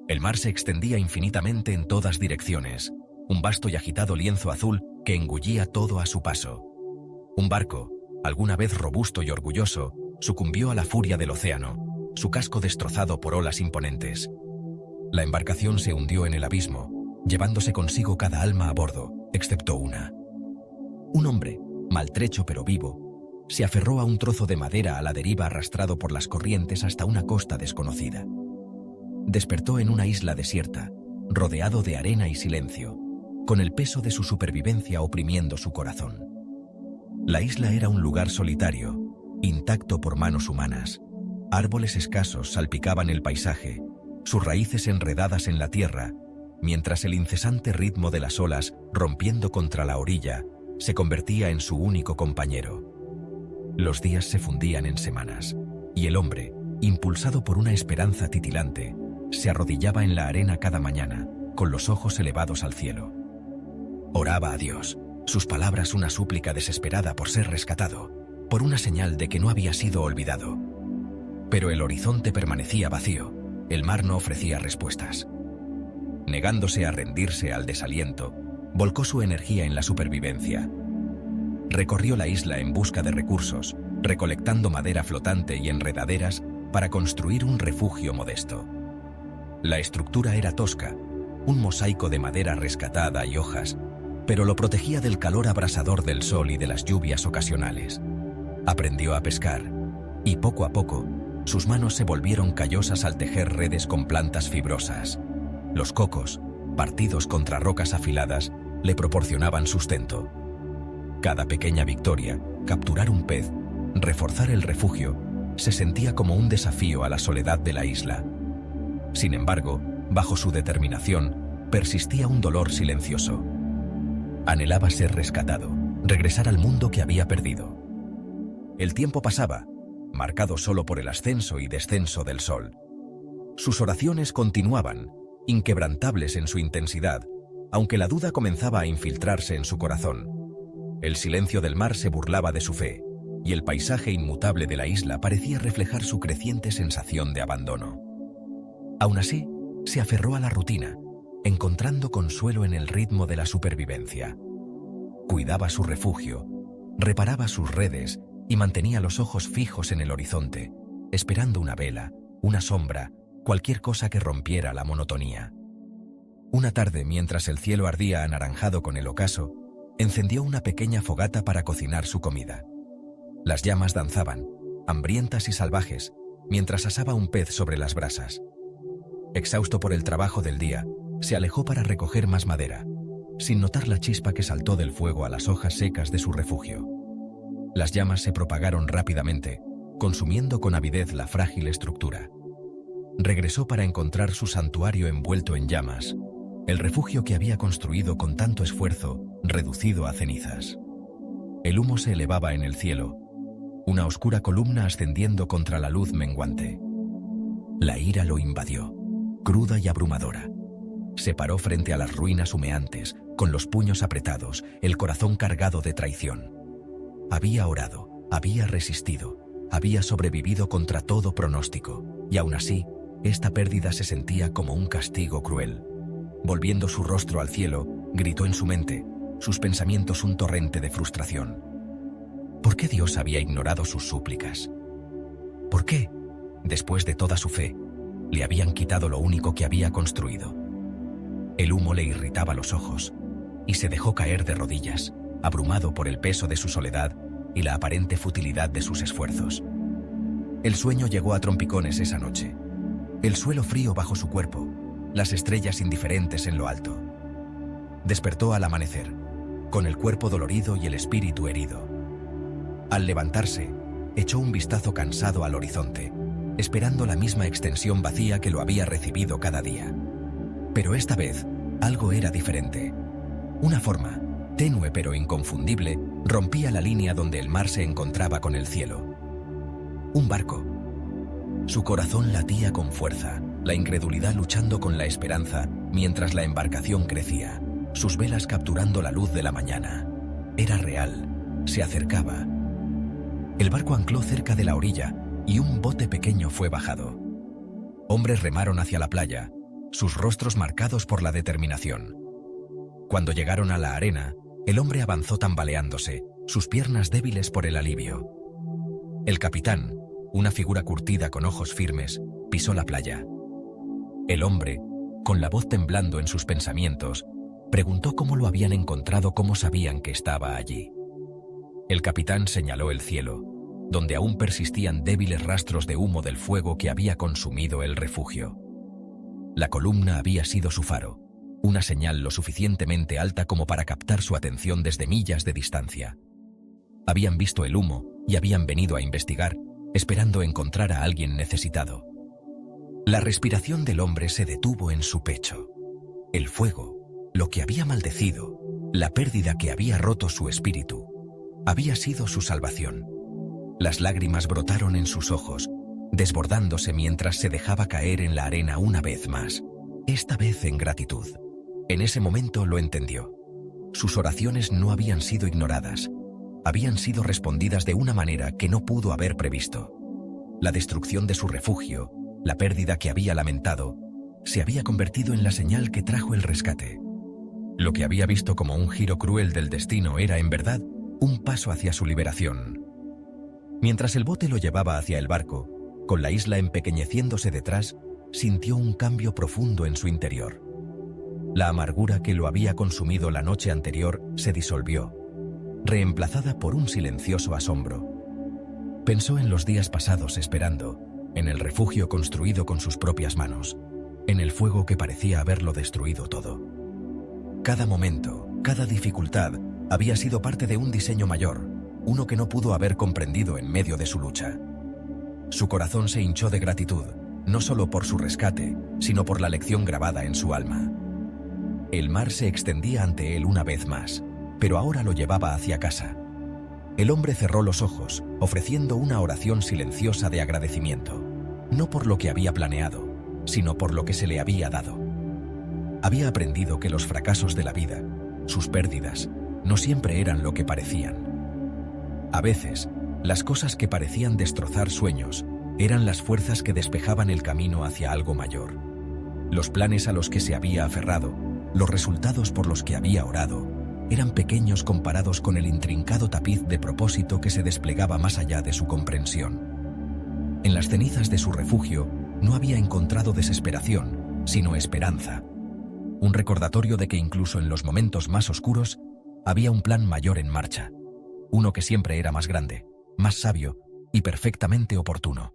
El mar se extendía infinitamente en todas direcciones, un vasto y agitado lienzo azul que engullía todo a su paso. Un barco, alguna vez robusto y orgulloso, sucumbió a la furia del océano, su casco destrozado por olas imponentes. La embarcación se hundió en el abismo, llevándose consigo cada alma a bordo, excepto una. Un hombre, maltrecho pero vivo, se aferró a un trozo de madera a la deriva arrastrado por las corrientes hasta una costa desconocida. Despertó en una isla desierta, rodeado de arena y silencio, con el peso de su supervivencia oprimiendo su corazón. La isla era un lugar solitario, intacto por manos humanas. Árboles escasos salpicaban el paisaje, sus raíces enredadas en la tierra, mientras el incesante ritmo de las olas, rompiendo contra la orilla, se convertía en su único compañero. Los días se fundían en semanas, y el hombre, impulsado por una esperanza titilante, se arrodillaba en la arena cada mañana, con los ojos elevados al cielo. Oraba a Dios, sus palabras una súplica desesperada por ser rescatado, por una señal de que no había sido olvidado. Pero el horizonte permanecía vacío, el mar no ofrecía respuestas. Negándose a rendirse al desaliento, volcó su energía en la supervivencia. Recorrió la isla en busca de recursos, recolectando madera flotante y enredaderas para construir un refugio modesto. La estructura era tosca, un mosaico de madera rescatada y hojas, pero lo protegía del calor abrasador del sol y de las lluvias ocasionales. Aprendió a pescar, y poco a poco, sus manos se volvieron callosas al tejer redes con plantas fibrosas. Los cocos, partidos contra rocas afiladas, le proporcionaban sustento. Cada pequeña victoria, capturar un pez, reforzar el refugio, se sentía como un desafío a la soledad de la isla. Sin embargo, bajo su determinación, persistía un dolor silencioso. Anhelaba ser rescatado, regresar al mundo que había perdido. El tiempo pasaba, marcado solo por el ascenso y descenso del sol. Sus oraciones continuaban, inquebrantables en su intensidad, aunque la duda comenzaba a infiltrarse en su corazón. El silencio del mar se burlaba de su fe, y el paisaje inmutable de la isla parecía reflejar su creciente sensación de abandono. Aún así, se aferró a la rutina, encontrando consuelo en el ritmo de la supervivencia. Cuidaba su refugio, reparaba sus redes y mantenía los ojos fijos en el horizonte, esperando una vela, una sombra, cualquier cosa que rompiera la monotonía. Una tarde, mientras el cielo ardía anaranjado con el ocaso, encendió una pequeña fogata para cocinar su comida. Las llamas danzaban, hambrientas y salvajes, mientras asaba un pez sobre las brasas. Exhausto por el trabajo del día, se alejó para recoger más madera, sin notar la chispa que saltó del fuego a las hojas secas de su refugio. Las llamas se propagaron rápidamente, consumiendo con avidez la frágil estructura. Regresó para encontrar su santuario envuelto en llamas, el refugio que había construido con tanto esfuerzo, reducido a cenizas. El humo se elevaba en el cielo, una oscura columna ascendiendo contra la luz menguante. La ira lo invadió, cruda y abrumadora. Se paró frente a las ruinas humeantes, con los puños apretados, el corazón cargado de traición. Había orado, había resistido, había sobrevivido contra todo pronóstico, y aún así, esta pérdida se sentía como un castigo cruel. Volviendo su rostro al cielo, gritó en su mente, sus pensamientos un torrente de frustración. ¿Por qué Dios había ignorado sus súplicas? ¿Por qué, después de toda su fe, le habían quitado lo único que había construido? El humo le irritaba los ojos, y se dejó caer de rodillas, abrumado por el peso de su soledad y la aparente futilidad de sus esfuerzos. El sueño llegó a trompicones esa noche. El suelo frío bajo su cuerpo, las estrellas indiferentes en lo alto. Despertó al amanecer, con el cuerpo dolorido y el espíritu herido. Al levantarse, echó un vistazo cansado al horizonte, esperando la misma extensión vacía que lo había recibido cada día. Pero esta vez, algo era diferente. Una forma, tenue pero inconfundible, rompía la línea donde el mar se encontraba con el cielo. Un barco. Su corazón latía con fuerza, la incredulidad luchando con la esperanza, mientras la embarcación crecía, sus velas capturando la luz de la mañana. Era real, se acercaba. El barco ancló cerca de la orilla y un bote pequeño fue bajado. Hombres remaron hacia la playa, sus rostros marcados por la determinación. Cuando llegaron a la arena, el hombre avanzó tambaleándose, sus piernas débiles por el alivio. El capitán, una figura curtida con ojos firmes, pisó la playa. El hombre, con la voz temblando en sus pensamientos, preguntó cómo lo habían encontrado, cómo sabían que estaba allí. El capitán señaló el cielo, donde aún persistían débiles rastros de humo del fuego que había consumido el refugio. La columna había sido su faro, una señal lo suficientemente alta como para captar su atención desde millas de distancia. Habían visto el humo y habían venido a investigar, esperando encontrar a alguien necesitado. La respiración del hombre se detuvo en su pecho. El fuego, lo que había maldecido, la pérdida que había roto su espíritu, había sido su salvación. Las lágrimas brotaron en sus ojos, desbordándose mientras se dejaba caer en la arena una vez más, esta vez en gratitud. En ese momento lo entendió. Sus oraciones no habían sido ignoradas, habían sido respondidas de una manera que no pudo haber previsto. La destrucción de su refugio, la pérdida que había lamentado, se había convertido en la señal que trajo el rescate. Lo que había visto como un giro cruel del destino era, en verdad, un paso hacia su liberación. Mientras el bote lo llevaba hacia el barco, con la isla empequeñeciéndose detrás, sintió un cambio profundo en su interior. La amargura que lo había consumido la noche anterior se disolvió, reemplazada por un silencioso asombro. Pensó en los días pasados esperando, en el refugio construido con sus propias manos, en el fuego que parecía haberlo destruido todo. Cada momento, cada dificultad, había sido parte de un diseño mayor, uno que no pudo haber comprendido en medio de su lucha. Su corazón se hinchó de gratitud, no solo por su rescate, sino por la lección grabada en su alma. El mar se extendía ante él una vez más, pero ahora lo llevaba hacia casa. El hombre cerró los ojos, ofreciendo una oración silenciosa de agradecimiento, no por lo que había planeado, sino por lo que se le había dado. Había aprendido que los fracasos de la vida, sus pérdidas, no siempre eran lo que parecían. A veces, las cosas que parecían destrozar sueños eran las fuerzas que despejaban el camino hacia algo mayor. Los planes a los que se había aferrado, los resultados por los que había orado, eran pequeños comparados con el intrincado tapiz de propósito que se desplegaba más allá de su comprensión. En las cenizas de su refugio no había encontrado desesperación, sino esperanza. Un recordatorio de que incluso en los momentos más oscuros había un plan mayor en marcha, uno que siempre era más grande, más sabio y perfectamente oportuno.